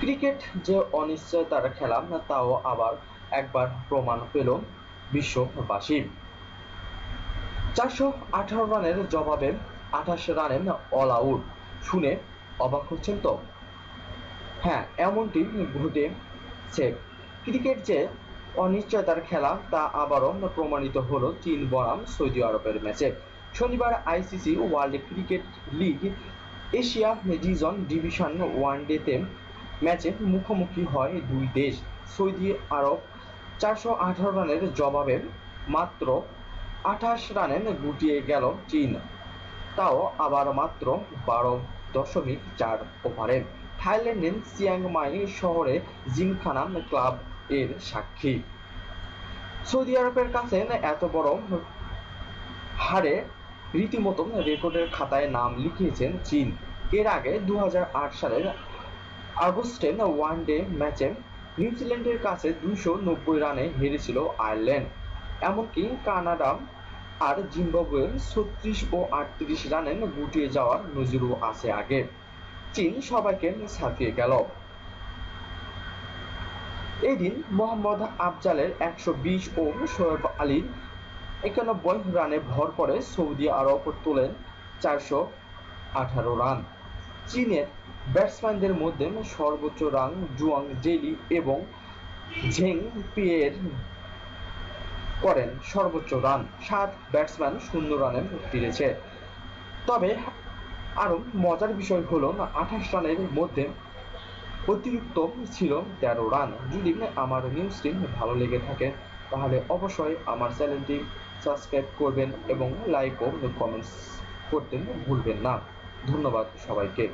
Cricket যে অনিশ্চয়তার খেলা তাও আবার একবার প্রমাণ পেল বিশ্ববাসী। 418 রানের জবাবে 28 রানে অল আউট শুনে অবাক হচ্ছেন তো? হ্যাঁ, এমনটি ঘটেছে। ক্রিকেট যে অনিশ্চয়তার খেলা তা আবারও প্রমাণিত হলো চীন বনাম সৌদি আরবের ম্যাচে। শনিবার ICC world cricket league Asia region division ওয়ানডেতে ম্যাচে মুখোমুখি হয় দুই দেশ। সৌদি আরব 418 রানের জবাবে মাত্র 28 রানে গুটিয়ে গেল চীন, তাও আবার মাত্র 12.4 ওভারে। থাইল্যান্ডের চিয়াংমাই শহরে জিমখানা ক্লাব এর সাক্ষী। সৌদি আরবের কাছে এত বড় হারে রীতিমতো রেকর্ডের খাতায় নাম লিখিয়েছেন চীন। এর আগে 2008 সালের আগস্টে ওয়ানডে ম্যাচে নিউজিল্যান্ডের কাছে 290 রানে হেরেছিল আয়ারল্যান্ড। এমনকি কানাডা আর জিম্বাবুয়ে 36 ও 38 রানে গুটিয়ে যাওয়ার নজিরও আছে আগে। চীন সবাইকে ছাপিয়ে গেল। এদিন মোহাম্মদ আফজালের 120 ও শোয়েব আলীর 91 রানে ভর করে সৌদি আরব তোলেন 418 রান। চীনের ব্যাটসম্যানদের মধ্যে সর্বোচ্চ রান জুয়াং জেলি এবং ঝেং পিয়ের করেন সর্বোচ্চ রান। 7 ব্যাটসম্যান 0 রানে ফিরেছে। তবে আরো মজার বিষয় হলো 28 রানের মধ্যে অতিরিক্ত ছিল 13 রান। যদি আমার নিউজটি ভালো লেগে থাকে তাহলে অবশ্যই আমার চ্যানেলটি সাবস্ক্রাইব করবেন এবং লাইক ও কমেন্টস করতে ভুলবেন না। ধন্যবাদ সবাইকে।